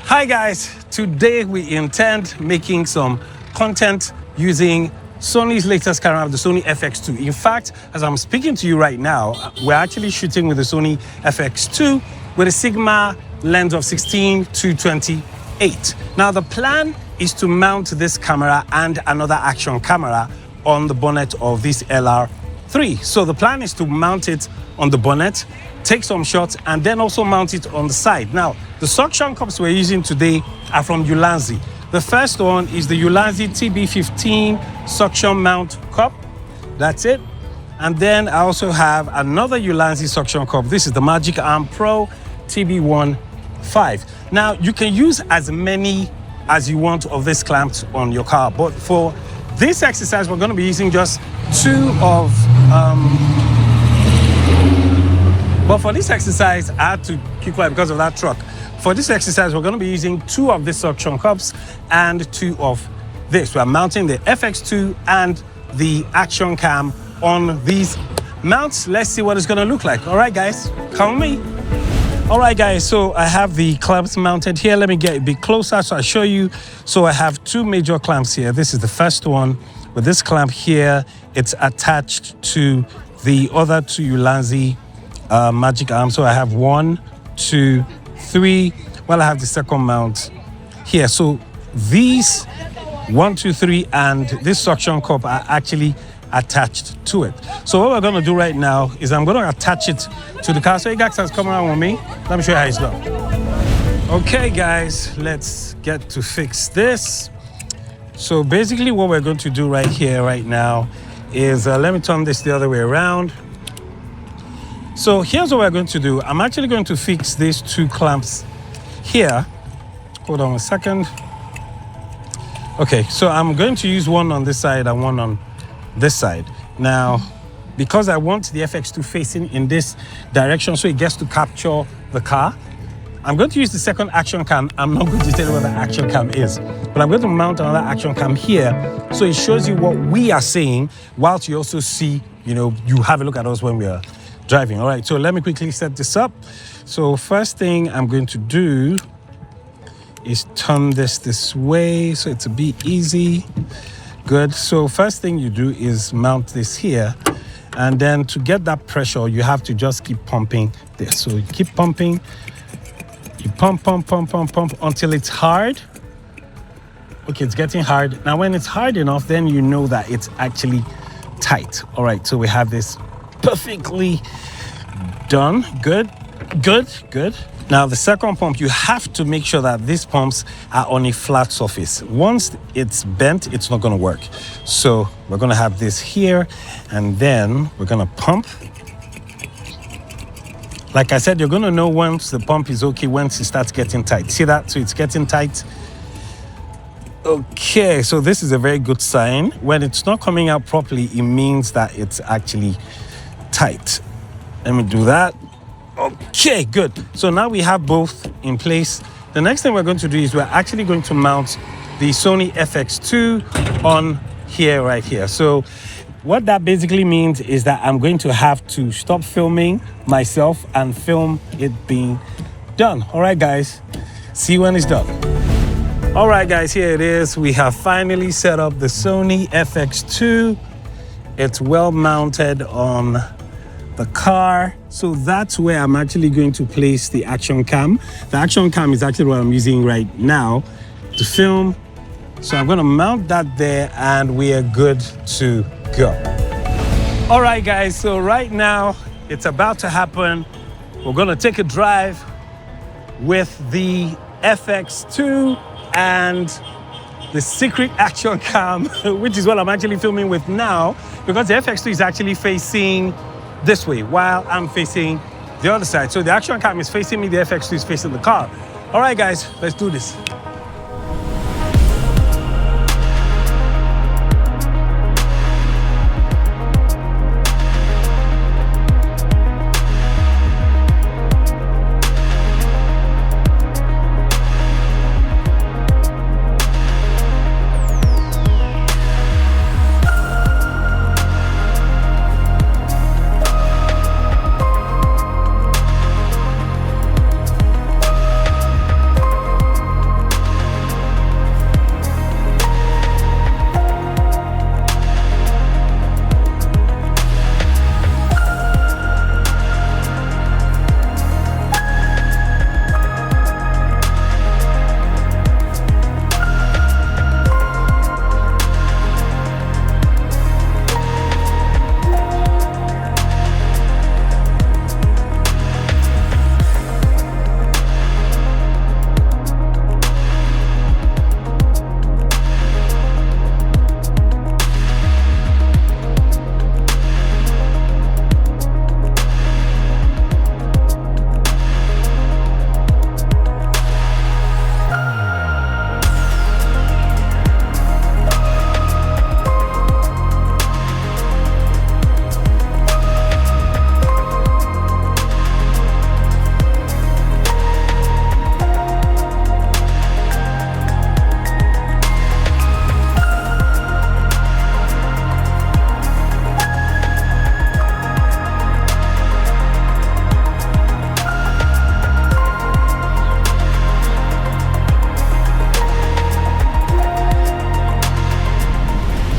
Hi guys, today we intend making some content using Sony's latest camera, the Sony FX2. In fact, as I'm speaking to you right now, we're actually shooting with the Sony FX2 with a Sigma lens of 16 to 28. Now the plan is to mount this camera and another action camera on the bonnet of this LR3. So the plan is to mount it on the bonnet, take some shots, and then also mount it on the side. Now, the suction cups we're using today are from Ulanzi. The first one is the Ulanzi TB15 suction mount cup. That's it. And then I also have another Ulanzi suction cup. This is the Magic Arm Pro TB15. Now, you can use as many as you want of these clamps on your car, but for this exercise, we're going to be using just two of But for this exercise, I had to keep quiet because of that truck. For this exercise, we're going to be using two of the suction cups and two of this. We're mounting the FX2 and the action cam on these mounts. Let's see what it's going to look like. All right, guys, come with me. All right, guys, so I have the clamps mounted here. Let me get a bit closer so I show you. So I have two major clamps here. This is the first one. With this clamp here, it's attached to the other two Ulanzi Magic Arm. So I have 1, 2, 3. Well, I have the second mount here. So these 1, 2, 3 and this suction cup are actually attached to it. So what we're going to do right now is I'm going to attach it to the car. So you guys can come around with me. Let me show you how it's done. Okay, guys, let's get to fix this. So basically what we're going to do right here, right now, is let me turn this the other way around. So here's what we're going to do. I'm actually going to fix these two clamps here. Hold on a second. Okay, so I'm going to use one on this side and one on this side. Now, because I want the FX2 facing in this direction so it gets to capture the car, I'm going to use the second action cam. I'm not going to tell you what the action cam is, but I'm going to mount another action cam here so it shows you what we are saying whilst you also see, you have a look at us when we are driving. All right, so let me quickly set this up. So first thing I'm going to do is turn this way so it's a bit easy. Good. So first thing you do is mount this here, and then to get that pressure, you have to just keep pumping this. So you keep pumping, you pump until it's hard. Okay, it's getting hard. Now, when it's hard enough, then you know that it's actually tight. All right, so we have this perfectly done. Good. Now, the second pump, you have to make sure that these pumps are on a flat surface. Once it's bent, it's not going to work. So we're going to have this here, and then we're going to pump. Like I said, you're going to know once the pump is okay, once it starts getting tight. See that? So it's getting tight. Okay, so this is a very good sign. When it's not coming out properly, it means that it's actually tight. Let me do that. Okay, good. So now we have both in place. The next thing we're going to do is we're actually going to mount the Sony FX2 on here, right here. So what that basically means is that I'm going to have to stop filming myself and film it being done. All right, guys, see when it's done. All right, guys, here it is. We have finally set up the Sony FX2. It's well mounted on the car. So that's where I'm actually going to place the action cam. The action cam is actually what I'm using right now to film. So I'm going to mount that there and we are good to go. All right, guys, so right now it's about to happen. We're going to take a drive with the FX2 and the secret action cam, which is what I'm actually filming with now, because the FX2 is actually facing this way while I'm facing the other side. So the action cam is facing me, the FX2 is facing the car. All right, guys, let's do this.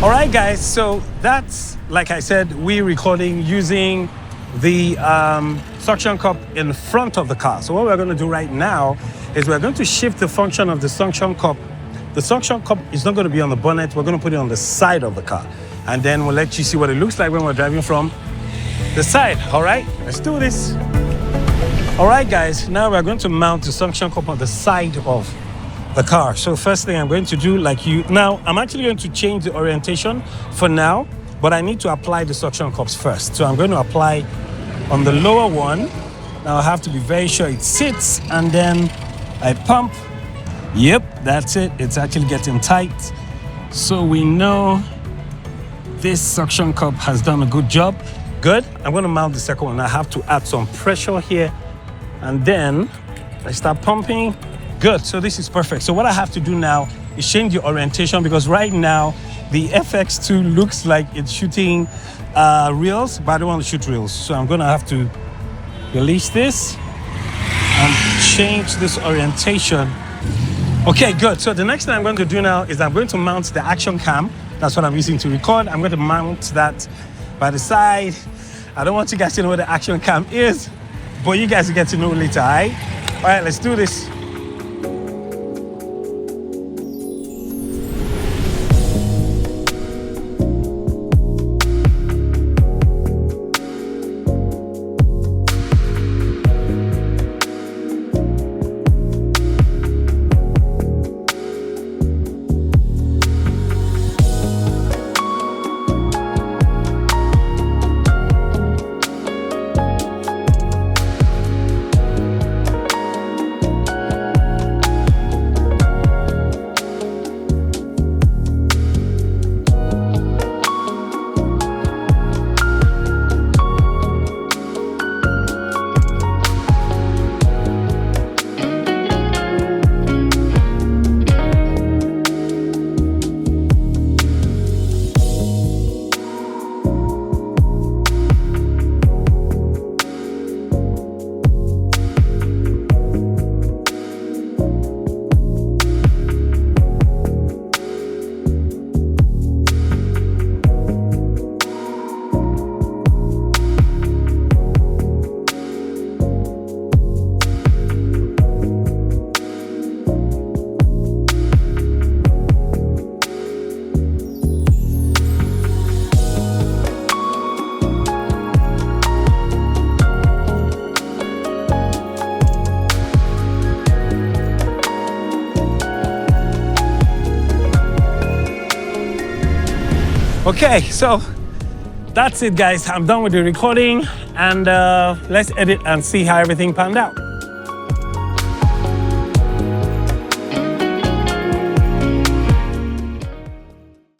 All right, guys, so that's, like I said, we recording using the suction cup in front of the car. So what we're going to do right now is we're going to shift the function of the suction cup. The suction cup is not going to be on the bonnet. We're going to put it on the side of the car. And then we'll let you see what it looks like when we're driving from the side. All right, let's do this. All right, guys, now we're going to mount the suction cup on the side of the car. So first thing I'm going to do, now I'm actually going to change the orientation for now, but I need to apply the suction cups first. So I'm going to apply on the lower one. Now I have to be very sure it sits, and then I pump. Yep, that's it. It's actually getting tight. So we know this suction cup has done a good job. Good. I'm going to mount the second one. I have to add some pressure here, and then I start pumping. Good. So this is perfect. So what I have to do now is change the orientation, because right now the FX2 looks like it's shooting reels, but I don't want to shoot reels. So I'm going to have to release this and change this orientation. Okay, good. So the next thing I'm going to do now is I'm going to mount the action cam. That's what I'm using to record. I'm going to mount that by the side. I don't want you guys to know what the action cam is, but you guys will get to know later, all right? All right, let's do this. Okay, so that's it, guys. I'm done with the recording, and let's edit and see how everything panned out.